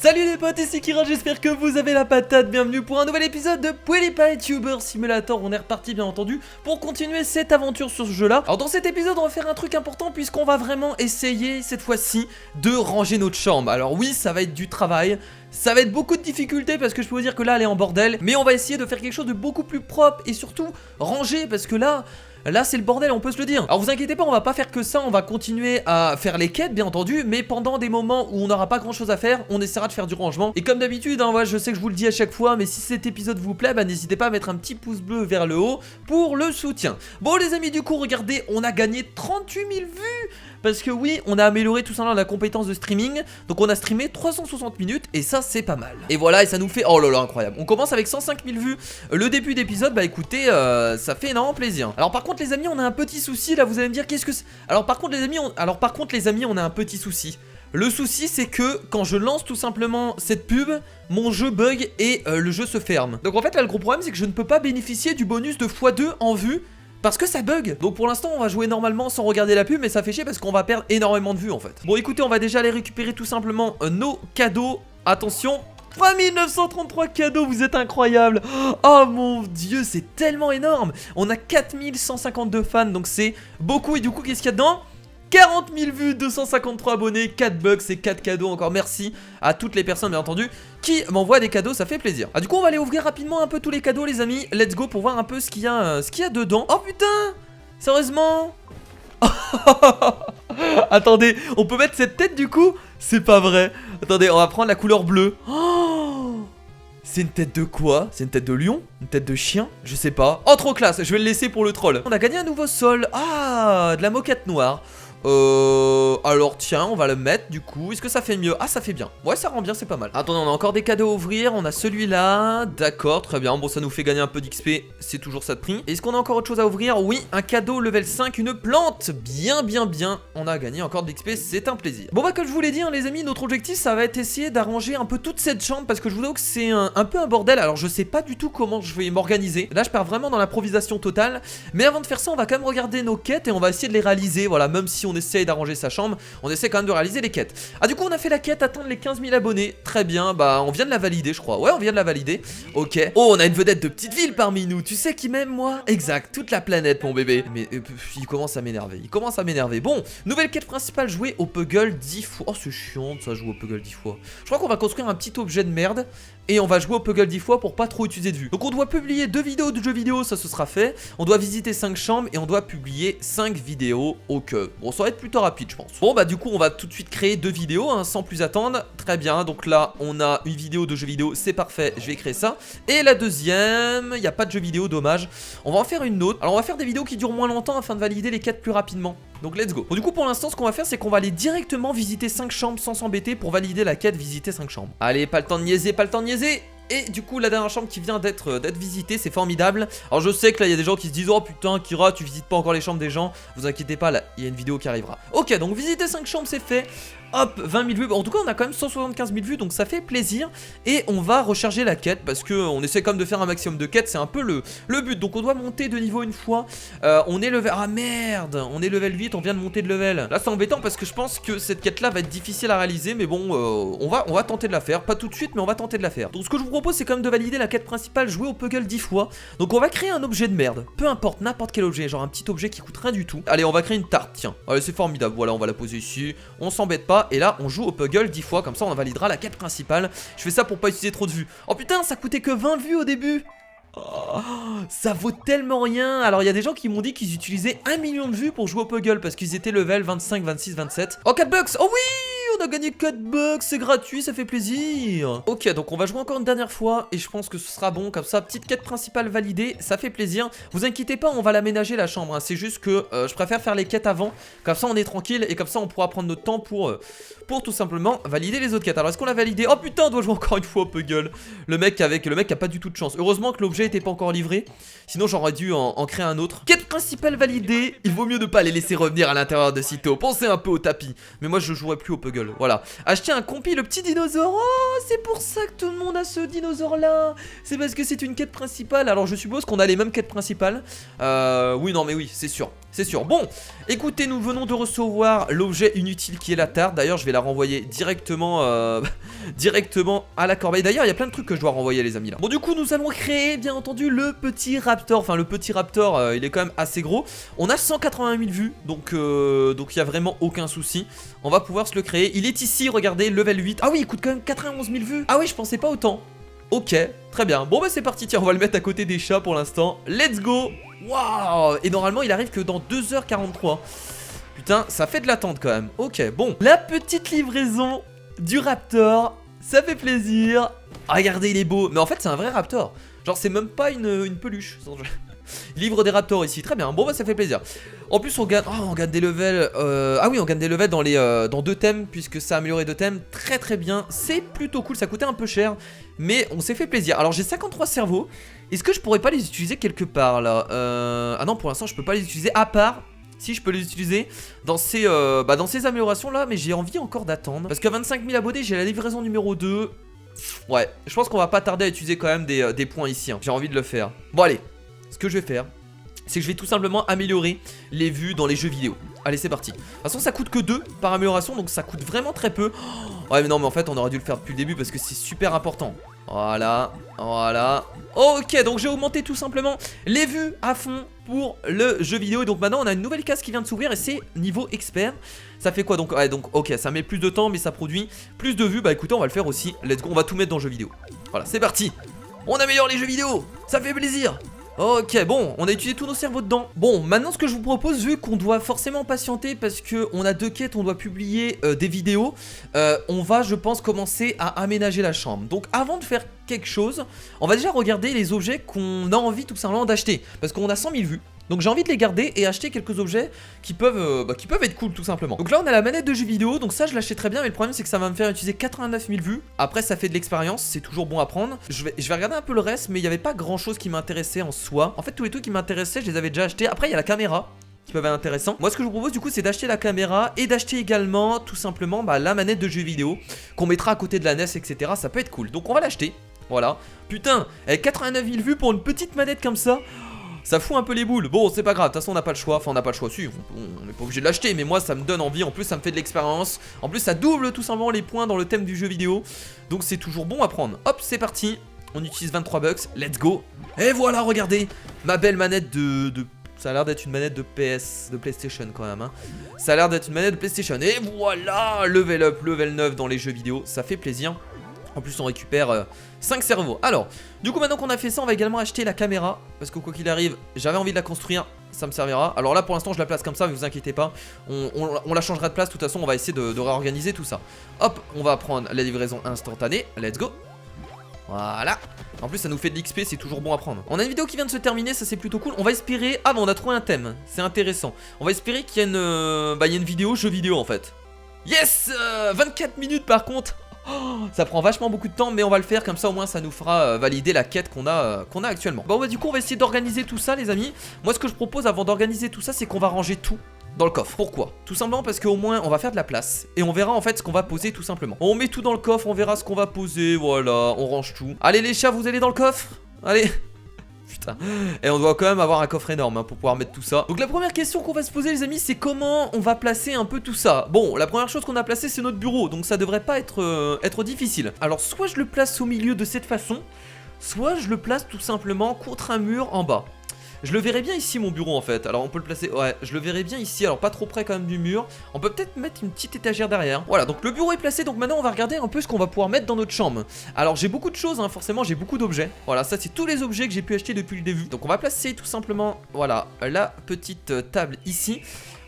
Salut les potes, ici Kira, j'espère que vous avez la patate. Bienvenue pour un nouvel épisode de PewDiePie Tuber Simulator. On est reparti bien entendu pour continuer cette aventure sur ce jeu là. Alors dans cet épisode on va faire un truc important puisqu'on va vraiment essayer cette fois-ci de ranger notre chambre. Alors oui, ça va être du travail, ça va être beaucoup de difficultés parce que je peux vous dire que là elle est en bordel. Mais on va essayer de faire quelque chose de beaucoup plus propre et surtout rangé parce que là c'est le bordel, on peut se le dire. Alors vous inquiétez pas, on va pas faire que ça, on va continuer à faire les quêtes bien entendu, mais pendant des moments où on n'aura pas grand chose à faire, on essaiera de faire du rangement. Et comme d'habitude, hein, je sais que je vous le dis à chaque fois, mais si cet épisode vous plaît, bah n'hésitez pas à mettre un petit pouce bleu vers le haut pour le soutien. Bon les amis, du coup regardez, on a gagné 38 000 vues. Parce que oui, on a amélioré tout simplement la compétence de streaming. Donc on a streamé 360 minutes et ça c'est pas mal. Et voilà, et ça nous fait, oh là là, incroyable. On commence avec 105 000 vues. Le début d'épisode, bah écoutez, ça fait énormément plaisir. Alors par contre les amis, on a un petit souci là, vous allez me dire qu'est-ce que c'est. Alors par contre les amis, on a un petit souci. Le souci c'est que quand je lance tout simplement cette pub, mon jeu bug et le jeu se ferme. Donc en fait là le gros problème c'est que je ne peux pas bénéficier du bonus de x2 en vue parce que ça bug. Donc pour l'instant on va jouer normalement sans regarder la pub, mais ça fait chier parce qu'on va perdre énormément de vues en fait. Bon écoutez, on va déjà aller récupérer tout simplement nos cadeaux. Attention, 3933 cadeaux, vous êtes incroyables. Oh mon dieu, c'est tellement énorme. On a 4152 fans, donc c'est beaucoup. Et du coup qu'est-ce qu'il y a dedans? 40 000 vues, 253 abonnés, 4 bugs et 4 cadeaux. Encore merci à toutes les personnes bien entendu qui m'envoient des cadeaux, ça fait plaisir. Du coup on va aller ouvrir rapidement un peu tous les cadeaux les amis. Let's go pour voir un peu ce qu'il y a dedans. Oh putain, sérieusement. Attendez, on peut mettre cette tête du coup? C'est pas vrai. Attendez, on va prendre la couleur bleue. Oh, c'est une tête de quoi? C'est une tête de lion? Une tête de chien? Je sais pas. Oh trop classe, je vais le laisser pour le troll. On a gagné un nouveau sol. Ah, de la moquette noire. Alors tiens, on va le mettre du coup. Est-ce que ça fait mieux? Ah, ça fait bien. Ouais, ça rend bien, c'est pas mal. Attendez, on a encore des cadeaux à ouvrir. On a celui-là. D'accord, très bien. Bon, ça nous fait gagner un peu d'XP. C'est toujours ça de prix. Est-ce qu'on a encore autre chose à ouvrir? Oui, un cadeau level 5, une plante. Bien. On a gagné encore de l'XP, c'est un plaisir. Bon, bah, comme je vous l'ai dit, hein, les amis, notre objectif, ça va être essayer d'arranger un peu toute cette chambre parce que je vous avoue que c'est un peu un bordel. Alors, je sais pas du tout comment je vais m'organiser. Là, je pars vraiment dans l'improvisation totale. Mais avant de faire ça, on va quand même regarder nos quêtes et on va essayer de les réaliser. Voilà, même si on essaye d'arranger sa chambre, on essaie quand même de réaliser les quêtes. Ah du coup on a fait la quête atteindre les 15 000 abonnés. Très bien, bah on vient de la valider je crois. Ouais, on vient de la valider. Ok. Oh, on a une vedette de petite ville parmi nous. Tu sais qui m'aime moi? Exact, toute la planète mon bébé. Mais il commence à m'énerver. Bon, nouvelle quête principale, jouer au Puggle 10 fois. Oh c'est chiant de ça, jouer au Puggle 10 fois. Je crois qu'on va construire un petit objet de merde et on va jouer au Puggle 10 fois pour pas trop utiliser de vue. Donc on doit publier 2 vidéos de jeux vidéo, ça ce sera fait. On doit visiter 5 chambres et on doit publier 5 vidéos au queue. Bon, ça va être plutôt rapide je pense. Bon bah du coup on va tout de suite créer 2 vidéos hein, sans plus attendre. Très bien, donc là on a une vidéo de jeux vidéo, c'est parfait, je vais créer ça. Et la deuxième, il n'y a pas de jeux vidéo, dommage. On va en faire une autre. Alors on va faire des vidéos qui durent moins longtemps afin de valider les quêtes plus rapidement. Donc let's go. Bon du coup pour l'instant ce qu'on va faire c'est qu'on va aller directement visiter 5 chambres sans s'embêter pour valider la quête visiter 5 chambres. Allez, pas le temps de niaiser, Et du coup la dernière chambre qui vient d'être visitée, c'est formidable. Alors je sais que là il y a des gens qui se disent oh putain Kira tu visites pas encore les chambres des gens. Vous inquiétez pas, là il y a une vidéo qui arrivera. Ok, donc visiter 5 chambres c'est fait. Hop, 20 000 vues. En tout cas on a quand même 175 000 vues, donc ça fait plaisir. Et on va recharger la quête parce que on essaie quand même de faire un maximum de quêtes. C'est un peu le but. Donc on doit monter de niveau une fois. On est level... Ah merde, on est level 8, on vient de monter de level. Là c'est embêtant parce que je pense que cette quête là va être difficile à réaliser. Mais bon, on va tenter de la faire. Pas tout de suite mais on va tenter de la faire. Donc ce que je vous propose c'est quand même de valider la quête principale, jouer au Puggle 10 fois. Donc on va créer un objet de merde. Peu importe, n'importe quel objet. Genre un petit objet qui coûte rien du tout. Allez, on va créer une tarte, tiens. Allez, c'est formidable. Voilà, on va la poser ici. On s'embête pas. Et là on joue au Puggle 10 fois. Comme ça on validera la quête principale. Je fais ça pour pas utiliser trop de vues. Oh putain, ça coûtait que 20 vues au début. Oh, ça vaut tellement rien. Alors il y a des gens qui m'ont dit qu'ils utilisaient 1 million de vues pour jouer au Puggle parce qu'ils étaient level 25, 26, 27. Oh 4 bucks. Oh oui, on a gagné 4 bucks, c'est gratuit, ça fait plaisir. Ok, donc on va jouer encore une dernière fois et je pense que ce sera bon. Comme ça, petite quête principale validée, ça fait plaisir. Vous inquiétez pas, on va l'aménager la chambre hein. C'est juste que je préfère faire les quêtes avant. Comme ça on est tranquille et comme ça on pourra prendre notre temps pour tout simplement valider les autres quêtes. Alors est-ce qu'on l'a validé? Oh putain, on doit jouer encore une fois au Puggle. Le mec qui a pas du tout de chance. Heureusement que l'objet était pas encore livré, sinon j'aurais dû en créer un autre. Quête principale validée. Il vaut mieux ne pas les laisser revenir à l'intérieur de sitôt. Pensez un peu au tapis. Mais moi je jouerai plus au Puggle. seul. Voilà. Acheter un compi, le petit dinosaure. Oh, c'est pour ça que tout le monde a ce dinosaure-là. C'est parce que c'est une quête principale. Alors, je suppose qu'on a les mêmes quêtes principales. Oui, non, mais oui, c'est sûr. C'est sûr. Bon, écoutez, nous venons de recevoir l'objet inutile qui est la tarte. D'ailleurs, je vais la renvoyer directement directement à la corbeille. D'ailleurs, il y a plein de trucs que je dois renvoyer, les amis, là. Bon, du coup, nous allons créer, bien entendu, le petit raptor. Enfin, le petit raptor, il est quand même assez gros. On a 180 000 vues, donc il y a vraiment aucun souci. On va pouvoir se le créer. Il est ici, regardez, level 8. Ah oui, il coûte quand même 91 000 vues. Ah oui, je pensais pas autant. Ok, très bien. Bon, bah, c'est parti. Tiens, on va le mettre à côté des chats pour l'instant. Let's go. Waouh. Et normalement, il arrive que dans 2h43. Putain, ça fait de l'attente quand même. Ok, bon. La petite livraison du raptor. Ça fait plaisir. Regardez, il est beau. Mais en fait, c'est un vrai raptor. Genre, c'est même pas une peluche. Livre des raptors ici, très bien, bon bah ça fait plaisir. En plus on gagne, on gagne des levels, ah oui on gagne des levels dans 2 thèmes, puisque ça a amélioré 2 thèmes, très très bien. C'est plutôt cool, ça coûtait un peu cher, mais on s'est fait plaisir. Alors j'ai 53 cerveaux, est-ce que je pourrais pas les utiliser quelque part là? Ah non, pour l'instant je peux pas les utiliser, à part si je peux les utiliser dans ces améliorations là, mais j'ai envie encore d'attendre. Parce qu'à 25 000 abonnés j'ai la livraison numéro 2. Ouais, je pense qu'on va pas tarder à utiliser quand même des points ici, hein. J'ai envie de le faire. Bon allez, ce que je vais faire, c'est que je vais tout simplement améliorer les vues dans les jeux vidéo. Allez, c'est parti. De toute façon, ça coûte que 2 par amélioration, donc ça coûte vraiment très peu. Ouais, mais non, mais en fait, on aurait dû le faire depuis le début parce que c'est super important. Voilà, voilà. Ok, donc j'ai augmenté tout simplement les vues à fond pour le jeu vidéo. Et donc maintenant, on a une nouvelle case qui vient de s'ouvrir et c'est niveau expert. Ça fait quoi donc? Ouais, donc ok, ça met plus de temps, mais ça produit plus de vues. Bah écoutez, on va le faire aussi. Let's go, on va tout mettre dans le jeu vidéo. Voilà, c'est parti. On améliore les jeux vidéo, ça fait plaisir. Ok, bon, on a utilisé tous nos cerveaux dedans. Bon, maintenant ce que je vous propose, vu qu'on doit forcément patienter parce qu'on a 2 quêtes, on doit publier des vidéos, on va, je pense, commencer à aménager la chambre. Donc avant de faire quelque chose, on va déjà regarder les objets qu'on a envie tout simplement d'acheter. Parce qu'on a 100 000 vues. Donc j'ai envie de les garder et acheter quelques objets qui peuvent être cool tout simplement. Donc là on a la manette de jeu vidéo, donc ça je l'achète très bien, mais le problème c'est que ça va me faire utiliser 89 000 vues. Après ça fait de l'expérience, c'est toujours bon à prendre. Je vais regarder un peu le reste, mais il n'y avait pas grand chose qui m'intéressait en soi. En fait tous les trucs qui m'intéressaient je les avais déjà achetés. Après il y a la caméra qui peuvent être intéressants. Moi ce que je vous propose du coup c'est d'acheter la caméra et d'acheter également tout simplement la manette de jeu vidéo qu'on mettra à côté de la NES, etc. Ça peut être cool, donc on va l'acheter. Voilà. Putain, avec 89 000 vues pour une petite manette comme ça, ça fout un peu les boules. Bon, c'est pas grave, de toute façon on n'a pas le choix. Enfin on n'a pas le choix, si, on n'est pas obligé de l'acheter. Mais moi ça me donne envie, en plus ça me fait de l'expérience. En plus ça double tout simplement les points dans le thème du jeu vidéo. Donc c'est toujours bon à prendre. Hop, c'est parti. On utilise 23 bucks, let's go. Et voilà, regardez, ma belle manette de... Ça a l'air d'être une manette de PS, de PlayStation quand même, hein. Ça a l'air d'être une manette de PlayStation. Et voilà, level up, level 9 dans les jeux vidéo, ça fait plaisir. En plus on récupère 5 cerveaux. Alors, du coup maintenant qu'on a fait ça, on va également acheter la caméra. Parce que quoi qu'il arrive, j'avais envie de la construire, ça me servira. Alors là pour l'instant je la place comme ça, mais vous inquiétez pas. On la changera de place, de toute façon on va essayer de réorganiser tout ça. Hop, on va prendre la livraison instantanée, let's go. Voilà. En plus ça nous fait de l'XP, c'est toujours bon à prendre. On a une vidéo qui vient de se terminer, ça c'est plutôt cool. On va espérer... Ah bah on a trouvé un thème, c'est intéressant. On va espérer qu'il y a une vidéo, jeu vidéo en fait. Yes, 24 minutes par contre. Oh, ça prend vachement beaucoup de temps, mais on va le faire comme ça au moins ça nous fera valider la quête qu'on a actuellement. Bon bah du coup on va essayer d'organiser tout ça les amis. Moi ce que je propose avant d'organiser tout ça c'est qu'on va ranger tout dans le coffre. Pourquoi? Tout simplement parce qu'au moins on va faire de la place et on verra en fait ce qu'on va poser tout simplement. On met tout dans le coffre, on verra ce qu'on va poser, voilà, on range tout. Allez les chats, vous allez dans le coffre? Allez. Putain. Et on doit quand même avoir un coffre énorme pour pouvoir mettre tout ça. Donc la première question qu'on va se poser les amis, c'est comment on va placer un peu tout ça. Bon, la première chose qu'on a placée c'est notre bureau, donc ça devrait pas être difficile. Alors soit je le place au milieu de cette façon, soit je le place tout simplement contre un mur en bas. Je le verrais bien ici mon bureau en fait. Alors on peut le placer, ouais, je le verrais bien ici. Alors pas trop près quand même du mur. On peut peut-être mettre une petite étagère derrière. Voilà, donc le bureau est placé. Donc maintenant on va regarder un peu ce qu'on va pouvoir mettre dans notre chambre. Alors j'ai beaucoup de choses, hein, forcément j'ai beaucoup d'objets. Voilà, ça c'est tous les objets que j'ai pu acheter depuis le début. Donc on va placer tout simplement, voilà, la petite table ici.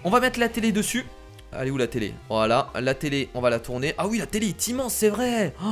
On va mettre la télé dessus. Elle est où la télé? Voilà, la télé, on va la tourner. Ah oui, la télé est immense, c'est vrai. Oh,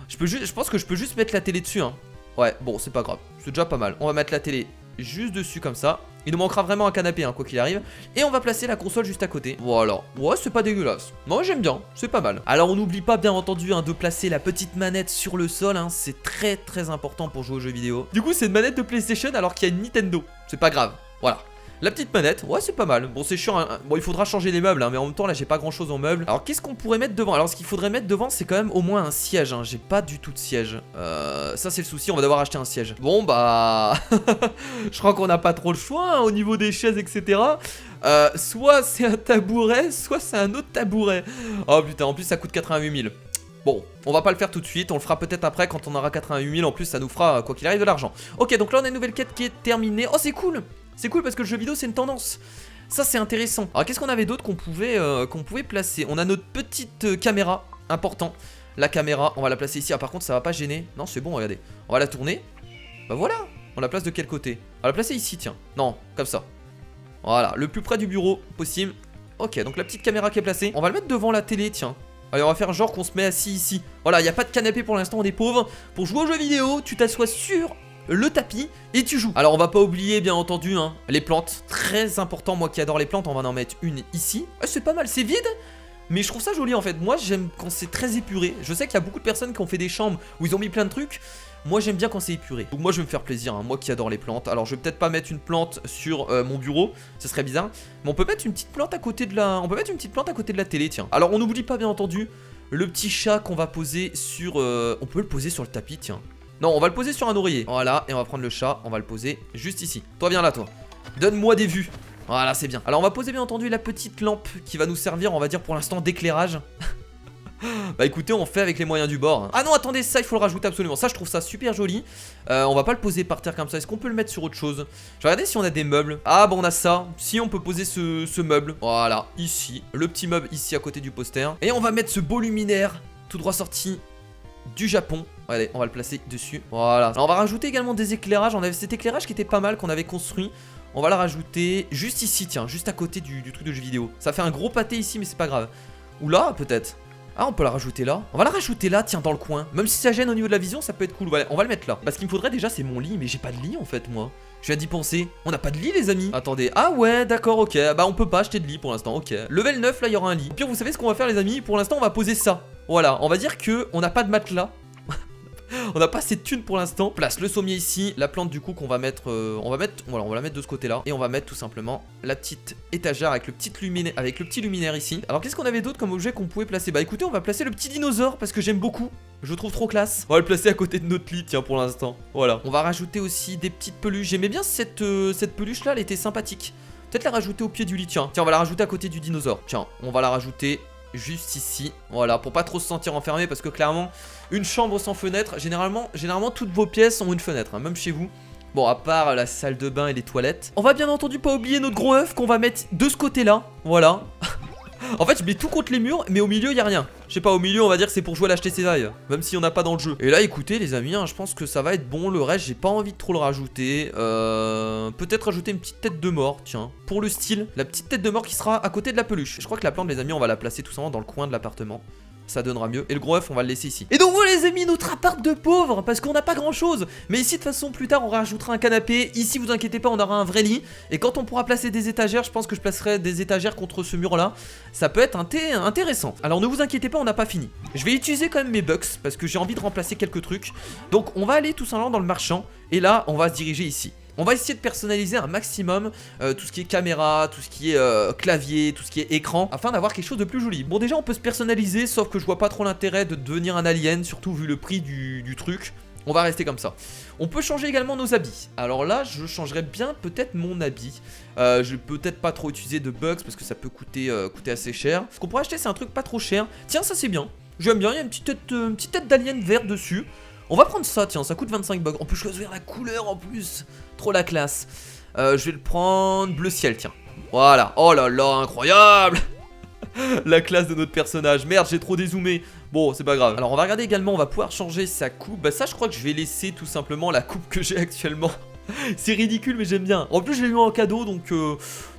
je pense que je peux juste mettre la télé dessus, hein. Ouais, bon, c'est pas grave, c'est déjà pas mal. On va mettre la télé juste dessus comme ça. Il nous manquera vraiment un canapé hein, quoi qu'il arrive. Et on va placer la console juste à côté. Voilà, ouais c'est pas dégueulasse. Moi j'aime bien, c'est pas mal. Alors on n'oublie pas bien entendu hein, de placer la petite manette sur le sol hein. C'est très très important pour jouer aux jeux vidéo. Du coup c'est une manette de PlayStation alors qu'il y a une Nintendo. C'est pas grave, voilà. La petite manette, ouais c'est pas mal. Bon c'est chiant, hein. Bon il faudra changer les meubles hein, mais en même temps là j'ai pas grand chose en meubles. Alors qu'est-ce qu'on pourrait mettre devant? Alors ce qu'il faudrait mettre devant c'est quand même au moins un siège hein. J'ai pas du tout de siège. Ça c'est le souci, on va devoir acheter un siège. Bon bah je crois qu'on n'a pas trop le choix hein, au niveau des chaises etc. Soit c'est un tabouret, soit c'est un autre tabouret. Oh putain, en plus ça coûte 88 000. Bon, on va pas le faire tout de suite, on le fera peut-être après quand on aura 88 000. En plus ça nous fera quoi qu'il arrive de l'argent. Ok, donc là on a une nouvelle quête qui est terminée. Oh c'est cool. C'est cool parce que le jeu vidéo c'est une tendance. Ça c'est intéressant. Alors qu'est-ce qu'on avait d'autre qu'on pouvait placer? On a notre petite caméra, important. La caméra, on va la placer ici. Ah par contre ça va pas gêner. Non c'est bon, regardez. On va la tourner. Bah voilà. On la place de quel côté? On va la placer ici, tiens. Non, comme ça. Voilà, le plus près du bureau possible. Ok, donc la petite caméra qui est placée. On va le mettre devant la télé, tiens. Allez, on va faire genre qu'on se met assis ici. Voilà, il n'y a pas de canapé pour l'instant, on est pauvres. Pour jouer aux jeux vidéo, tu t'assois sur le tapis et tu joues. Alors on va pas oublier bien entendu hein, les plantes, très important. Moi qui adore les plantes, on va en mettre une ici. C'est pas mal, c'est vide mais je trouve ça joli en fait. Moi j'aime quand c'est très épuré. Je sais qu'il y a beaucoup de personnes qui ont fait des chambres où ils ont mis plein de trucs. Moi j'aime bien quand c'est épuré. Donc moi je vais me faire plaisir hein, moi qui adore les plantes. Alors je vais peut-être pas mettre une plante sur mon bureau, ce serait bizarre. Mais on peut mettre une petite plante à côté de la. On peut mettre une petite plante à côté de la télé, tiens. Alors on n'oublie pas bien entendu le petit chat qu'on va poser sur. On peut le poser sur le tapis, tiens. Non, on va le poser sur un oreiller. Voilà, et on va prendre le chat, on va le poser juste ici. Toi viens là toi. Donne-moi des vues. Voilà, c'est bien. Alors on va poser bien entendu la petite lampe qui va nous servir, on va dire pour l'instant d'éclairage. Bah écoutez, on fait avec les moyens du bord. Ah non, attendez, ça il faut le rajouter absolument. Ça je trouve ça super joli. On va pas le poser par terre comme ça. Est-ce qu'on peut le mettre sur autre chose? Je vais regarder si on a des meubles. Ah bon, on a ça. Si on peut poser ce meuble. Voilà, ici. Le petit meuble ici à côté du poster. Et on va mettre ce beau luminaire tout droit sorti du Japon. Allez, on va le placer dessus. Voilà. Alors on va rajouter également des éclairages. On avait cet éclairage qui était pas mal, qu'on avait construit. On va le rajouter juste ici, tiens, juste à côté du truc de jeu vidéo. Ça fait un gros pâté ici, mais c'est pas grave. Ou là, peut-être. Ah, on peut la rajouter là. On va la rajouter là, tiens, dans le coin. Même si ça gêne au niveau de la vision, ça peut être cool. Voilà, on va le mettre là. Parce qu'il me faudrait déjà, c'est mon lit, mais j'ai pas de lit en fait, moi. Je viens d'y penser. On n'a pas de lit, les amis. Attendez. Ah ouais, d'accord, ok. Bah, on peut pas acheter de lit pour l'instant, ok. Level 9, là, il y aura un lit. Au pire, vous savez ce qu'on va faire, les amis? Pour l'instant, on va poser ça. Voilà, on va dire que on n'a pas de matelas. On n'a pas assez de thunes pour l'instant. Place le sommier ici, la plante du coup qu'on va mettre, voilà, on va la mettre de ce côté-là et on va mettre tout simplement la petite étagère avec le petit luminaire ici. Alors qu'est-ce qu'on avait d'autre comme objet qu'on pouvait placer? Bah écoutez, on va placer le petit dinosaure parce que j'aime beaucoup. Je le trouve trop classe. On va le placer à côté de notre lit, tiens, pour l'instant. Voilà. On va rajouter aussi des petites peluches. J'aimais bien cette peluche là, elle était sympathique. Peut-être la rajouter au pied du lit, tiens. Tiens, on va la rajouter à côté du dinosaure. Tiens, on va la rajouter juste ici, voilà, pour pas trop se sentir enfermé, parce que clairement une chambre sans fenêtre, généralement toutes vos pièces ont une fenêtre, hein, même chez vous. Bon, à part la salle de bain et les toilettes. On va bien entendu pas oublier notre gros œuf qu'on va mettre de ce côté là, voilà. En fait je mets tout contre les murs, mais au milieu il y a rien. Je sais pas, au milieu on va dire que c'est pour jouer à l'HTC Vive, même si on n'a pas dans le jeu. Et là écoutez les amis, hein, je pense que ça va être bon. Le reste j'ai pas envie de trop le rajouter. Peut-être rajouter une petite tête de mort, tiens, pour le style. La petite tête de mort qui sera à côté de la peluche. Je crois que la plante les amis, on va la placer tout simplement dans le coin de l'appartement. Ça donnera mieux. Et le gros œuf on va le laisser ici. Et donc voilà les amis, notre appart de pauvres, parce qu'on n'a pas grand chose. Mais ici de toute façon plus tard on rajoutera un canapé. Ici vous inquiétez pas, on aura un vrai lit. Et quand on pourra placer des étagères, je pense que je placerai des étagères contre ce mur là. Ça peut être intéressant. Alors ne vous inquiétez pas, on n'a pas fini. Je vais utiliser quand même mes bucks parce que j'ai envie de remplacer quelques trucs. Donc on va aller tout simplement dans le marchand. Et là on va se diriger ici. On va essayer de personnaliser un maximum tout ce qui est caméra, tout ce qui est clavier, tout ce qui est écran, afin d'avoir quelque chose de plus joli. Bon déjà on peut se personnaliser, sauf que je vois pas trop l'intérêt de devenir un alien, surtout vu le prix du truc. On va rester comme ça. On peut changer également nos habits. Alors là je changerais bien peut-être mon habit. Je vais peut-être pas trop utiliser de bugs parce que ça peut coûter assez cher. Ce qu'on pourrait acheter c'est un truc pas trop cher. Tiens ça c'est bien, j'aime bien, il y a une petite tête d'alien vert dessus. On va prendre ça, tiens, ça coûte 25 bucks. On peut choisir la couleur en plus. Trop la classe. Je vais le prendre bleu ciel, tiens. Voilà. Oh là là, incroyable. La classe de notre personnage. Merde, j'ai trop dézoomé. Bon, c'est pas grave. Alors, on va regarder également, on va pouvoir changer sa coupe. Bah ça, je crois que je vais laisser tout simplement la coupe que j'ai actuellement. C'est ridicule mais j'aime bien. En plus je l'ai eu en cadeau donc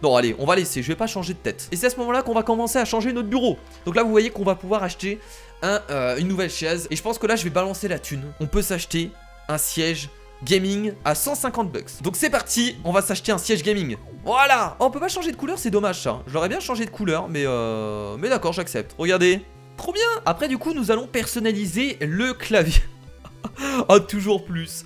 non allez on va laisser, je vais pas changer de tête. Et c'est à ce moment là qu'on va commencer à changer notre bureau. Donc là vous voyez qu'on va pouvoir acheter une nouvelle chaise. Et je pense que là je vais balancer la thune. On peut s'acheter un siège gaming à 150 bucks. Donc c'est parti, on va s'acheter un siège gaming. Voilà. Oh, on peut pas changer de couleur, c'est dommage ça. J'aurais bien changé de couleur mais d'accord j'accepte. Regardez, trop bien. Après du coup nous allons personnaliser le clavier. Ah, toujours plus.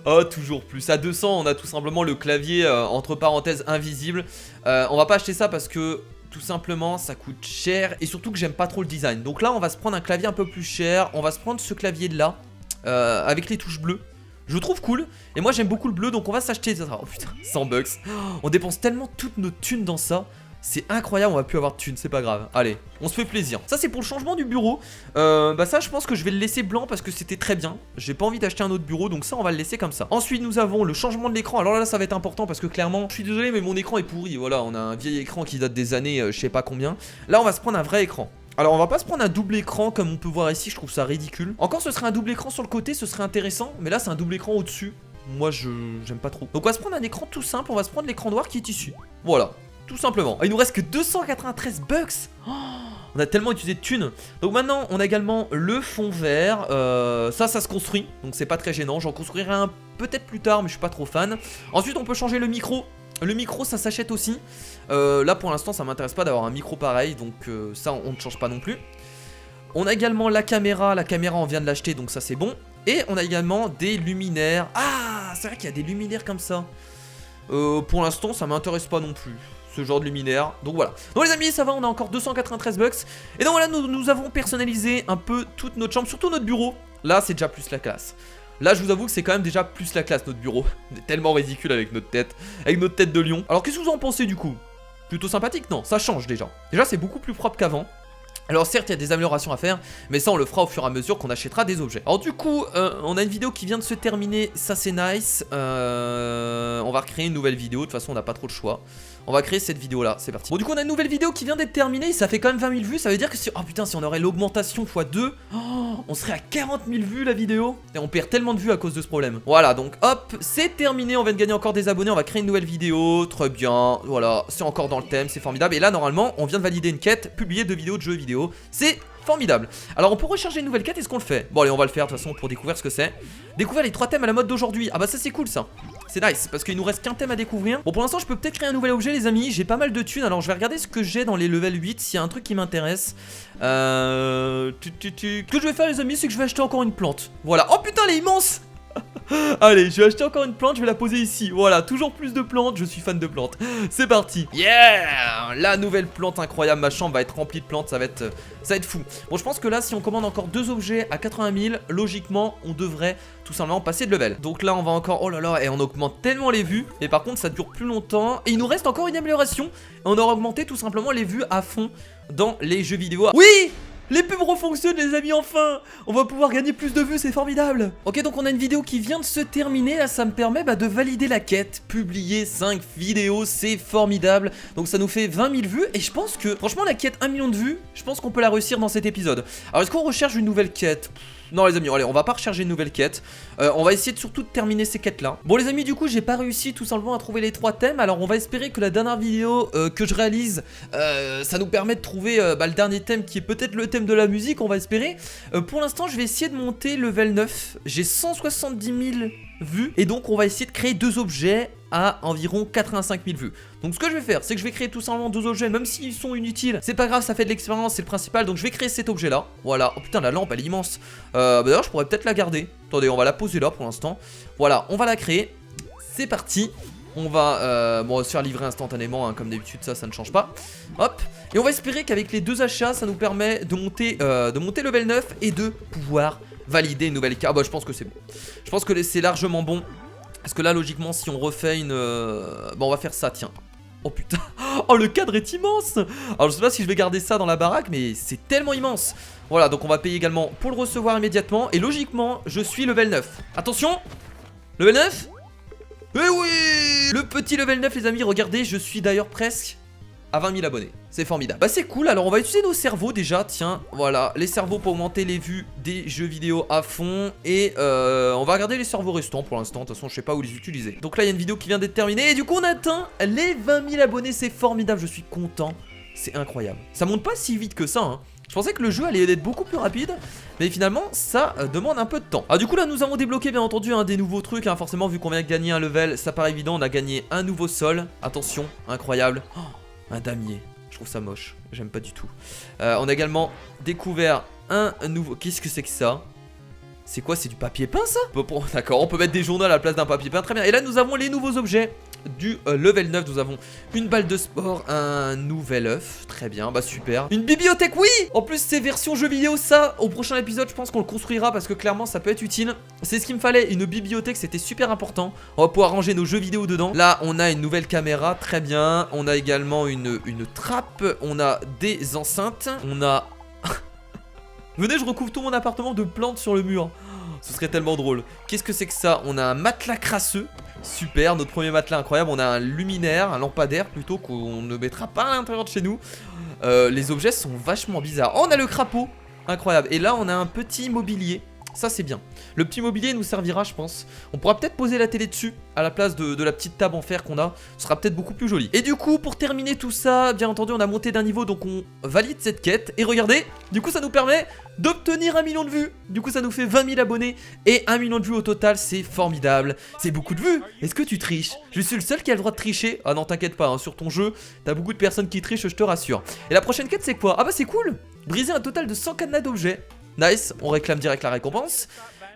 Ah, toujours plus. À 200, on a tout simplement le clavier, entre parenthèses, invisible. On va pas acheter ça parce que, tout simplement, ça coûte cher. Et surtout que j'aime pas trop le design. Donc là, on va se prendre un clavier un peu plus cher. On va se prendre ce clavier de là, avec les touches bleues. Je le trouve cool. Et moi, j'aime beaucoup le bleu, donc on va s'acheter ça. Oh putain, 100 bucks. On dépense tellement toutes nos thunes dans ça. C'est incroyable, on va plus avoir de thunes, c'est pas grave. Allez, on se fait plaisir. Ça, c'est pour le changement du bureau. Bah ça, je pense que je vais le laisser blanc parce que c'était très bien. J'ai pas envie d'acheter un autre bureau, donc ça, on va le laisser comme ça. Ensuite, nous avons le changement de l'écran. Alors là, ça va être important parce que clairement, je suis désolé, mais mon écran est pourri. Voilà, on a un vieil écran qui date des années, je sais pas combien. Là, on va se prendre un vrai écran. Alors on va pas se prendre un double écran comme on peut voir ici, je trouve ça ridicule. Encore ce serait un double écran sur le côté, ce serait intéressant. Mais là, c'est un double écran au-dessus. Moi, j'aime pas trop. Donc on va se prendre un écran tout simple, on va se prendre l'écran noir qui est ici. Voilà. Tout simplement. Il nous reste que 293 bucks. Oh, on a tellement utilisé de thunes. Donc maintenant, on a également le fond vert. Ça se construit. Donc c'est pas très gênant. J'en construirai un peut-être plus tard, mais je suis pas trop fan. Ensuite, on peut changer le micro. Le micro, ça s'achète aussi. Là, pour l'instant, ça m'intéresse pas d'avoir un micro pareil. Donc ça, on ne change pas non plus. On a également la caméra. La caméra, on vient de l'acheter, donc ça, c'est bon. Et on a également des luminaires. Ah, c'est vrai qu'il y a des luminaires comme ça. Pour l'instant, ça m'intéresse pas non plus. Ce genre de luminaire, donc voilà. Donc les amis, ça va, on a encore 293 bucks. Et donc voilà, nous avons personnalisé un peu toute notre chambre, surtout notre bureau. Là, c'est déjà plus la classe. Là, je vous avoue que c'est quand même déjà plus la classe, notre bureau. On est tellement ridicule avec notre tête de lion. Alors, qu'est-ce que vous en pensez du coup? Plutôt sympathique? Non, ça change déjà. Déjà, c'est beaucoup plus propre qu'avant. Alors certes il y a des améliorations à faire, mais ça on le fera au fur et à mesure qu'on achètera des objets. Alors du coup on a une vidéo qui vient de se terminer, ça c'est nice. On va recréer une nouvelle vidéo, de toute façon on n'a pas trop le choix. On va créer cette vidéo là, c'est parti. Bon du coup on a une nouvelle vidéo qui vient d'être terminée, ça fait quand même 20 000 vues, ça veut dire que si... Oh putain, si on aurait l'augmentation x2, on serait à 40 000 vues la vidéo. Et on perd tellement de vues à cause de ce problème. Voilà, donc hop, c'est terminé, on vient de gagner encore des abonnés, on va créer une nouvelle vidéo, très bien. Voilà, c'est encore dans le thème, c'est formidable. Et là normalement on vient de valider une quête, publier 2 vidéos de jeux vidéo, c'est formidable. Alors on peut recharger une nouvelle quête, est-ce qu'on le fait? Bon allez, on va le faire de toute façon pour découvrir ce que c'est. Découvrir les 3 thèmes à la mode d'aujourd'hui. Ah bah ça c'est cool ça. C'est nice parce qu'il nous reste qu'un thème à découvrir. Bon pour l'instant je peux peut-être créer un nouvel objet les amis. J'ai pas mal de thunes, alors je vais regarder ce que j'ai dans les level 8 s'il y a un truc qui m'intéresse. Ce que je vais faire les amis, c'est que je vais acheter encore une plante. Voilà. Oh putain elle est immense. Allez, je vais acheter encore une plante, je vais la poser ici. Voilà, toujours plus de plantes, je suis fan de plantes. C'est parti. Yeah, la nouvelle plante incroyable, ma chambre va être remplie de plantes, ça va être fou. Bon, je pense que là, si on commande encore 2 objets à 80 000, logiquement, on devrait tout simplement passer de level. Donc là, on va encore, oh là là, et on augmente tellement les vues. Et par contre, ça dure plus longtemps. Et il nous reste encore une amélioration. Et on aura augmenté tout simplement les vues à fond dans les jeux vidéo. Oui! Les pubs refonctionnent les amis, enfin. On va pouvoir gagner plus de vues, c'est formidable. Ok, donc on a une vidéo qui vient de se terminer. Là ça me permet de valider la quête. Publier 5 vidéos, c'est formidable. Donc ça nous fait 20 000 vues. Et je pense que, franchement la quête 1 million de vues, je pense qu'on peut la réussir dans cet épisode. Alors est-ce qu'on recherche une nouvelle quête? Non les amis, allez, on va pas recharger une nouvelle quête. On va essayer de surtout de terminer ces quêtes là. Bon les amis, du coup j'ai pas réussi tout simplement à trouver les 3 thèmes. Alors on va espérer que la dernière vidéo que je réalise, ça nous permet de trouver le dernier thème qui est peut-être le thème de la musique, on va espérer. Pour l'instant je vais essayer de monter level 9. J'ai 170 000 vues. Et donc on va essayer de créer 2 objets à environ 85 000 vues. Donc ce que je vais faire, c'est que je vais créer tout simplement 2 objets, même s'ils sont inutiles. C'est pas grave, ça fait de l'expérience, c'est le principal. Donc je vais créer cet objet là. Voilà. Oh putain, la lampe elle est immense. D'ailleurs je pourrais peut-être la garder. Attendez, on va la poser là pour l'instant. Voilà, on va la créer. C'est parti. On va se faire livrer instantanément, hein, comme d'habitude, ça ne change pas. Hop. Et on va espérer qu'avec les 2 achats, ça nous permet de monter level 9 et de pouvoir valider une nouvelle carte. Ah bah je pense que c'est bon. Je pense que c'est largement bon. Parce que là logiquement si on refait une... Bon on va faire ça, tiens. Oh putain. Oh le cadre est immense. Alors je sais pas si je vais garder ça dans la baraque, mais c'est tellement immense. Voilà, donc on va payer également pour le recevoir immédiatement. Et logiquement je suis level 9. Attention. Level 9. Eh oui. Le petit level 9 les amis, regardez, je suis d'ailleurs presque à 20 000 abonnés. C'est formidable. Bah c'est cool, alors on va utiliser nos cerveaux déjà, tiens, voilà, les cerveaux pour augmenter les vues des jeux vidéo à fond. Et on va regarder les cerveaux restants pour l'instant, de toute façon je sais pas où les utiliser. Donc là il y a une vidéo qui vient d'être terminée et du coup on atteint les 20 000 abonnés, c'est formidable, je suis content. C'est incroyable. Ça monte pas si vite que ça, hein. Je pensais que le jeu allait être beaucoup plus rapide, mais finalement ça demande un peu de temps. Ah du coup là nous avons débloqué bien entendu des nouveaux trucs, hein. Forcément vu qu'on vient de gagner un level, ça paraît évident, on a gagné un nouveau sol. Attention, incroyable. Oh, un damier. Je trouve ça moche, j'aime pas du tout. On a également découvert un nouveau... Qu'est-ce que c'est que ça? C'est quoi? C'est du papier peint ça? D'accord, on peut mettre des journaux à la place d'un papier peint, très bien. Et là nous avons les nouveaux objets du level 9. Nous avons une balle de sport, un nouvel œuf, très bien, bah super. Une bibliothèque, oui. En plus c'est version jeu vidéo, ça au prochain épisode je pense qu'on le construira parce que clairement ça peut être utile. C'est ce qu'il me fallait, une bibliothèque, c'était super important. On va pouvoir ranger nos jeux vidéo dedans. Là on a une nouvelle caméra, très bien. On a également une trappe, on a des enceintes, on a... Venez, je recouvre tout mon appartement de plantes sur le mur. Ce serait tellement drôle. Qu'est-ce que c'est que ça? On a un matelas crasseux. Super, notre premier matelas incroyable. On a un luminaire, un lampadaire plutôt qu'on ne mettra pas à l'intérieur de chez nous. Les objets sont vachement bizarres. Oh, on a le crapaud. Incroyable. Et là, on a un petit mobilier. Ça, c'est bien. Le petit mobilier nous servira, je pense. On pourra peut-être poser la télé dessus à la place de la petite table en fer qu'on a. Ce sera peut-être beaucoup plus joli. Et du coup, pour terminer tout ça, bien entendu, on a monté d'un niveau. Donc, on valide cette quête. Et regardez, du coup, ça nous permet d'obtenir 1 million de vues. Du coup, ça nous fait 20 000 abonnés. Et 1 million de vues au total, c'est formidable. C'est beaucoup de vues. Est-ce que tu triches? Je suis le seul qui a le droit de tricher. Ah non, t'inquiète pas, hein, sur ton jeu, t'as beaucoup de personnes qui trichent, je te rassure. Et la prochaine quête, c'est quoi? Ah bah, c'est cool. Briser un total de 100 cadenas d'objets. Nice, on réclame direct la récompense.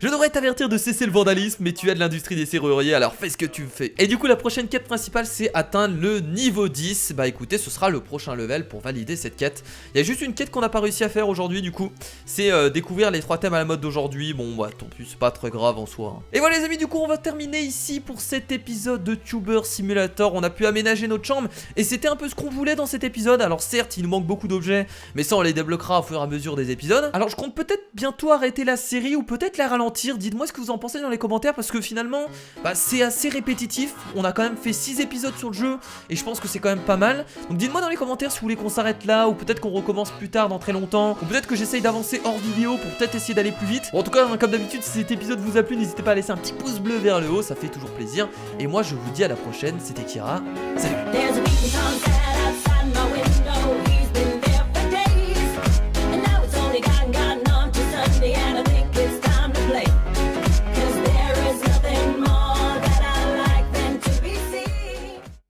Je devrais t'avertir de cesser le vandalisme, mais tu as de l'industrie des serruriers, alors fais ce que tu fais. Et du coup, la prochaine quête principale, c'est atteindre le niveau 10. Bah écoutez, ce sera le prochain level pour valider cette quête. Il y a juste une quête qu'on n'a pas réussi à faire aujourd'hui, du coup. C'est découvrir les 3 thèmes à la mode d'aujourd'hui. Bon, bah tant pis, c'est pas très grave en soi. Hein. Et voilà les amis, du coup, on va terminer ici pour cet épisode de Tuber Simulator. On a pu aménager notre chambre, et c'était un peu ce qu'on voulait dans cet épisode. Alors certes, il nous manque beaucoup d'objets, mais ça, on les débloquera au fur et à mesure des épisodes. Alors je compte peut-être bientôt arrêter la série, ou peut-être la ralentir. Dites-moi ce que vous en pensez dans les commentaires, parce que finalement bah, c'est assez répétitif. On a quand même fait 6 épisodes sur le jeu et je pense que c'est quand même pas mal. Donc dites-moi dans les commentaires si vous voulez qu'on s'arrête là, ou peut-être qu'on recommence plus tard dans très longtemps, ou peut-être que j'essaye d'avancer hors vidéo pour peut-être essayer d'aller plus vite. Bon, en tout cas, comme d'habitude, si cet épisode vous a plu, n'hésitez pas à laisser un petit pouce bleu vers le haut, ça fait toujours plaisir. Et moi je vous dis à la prochaine, c'était Kira, salut.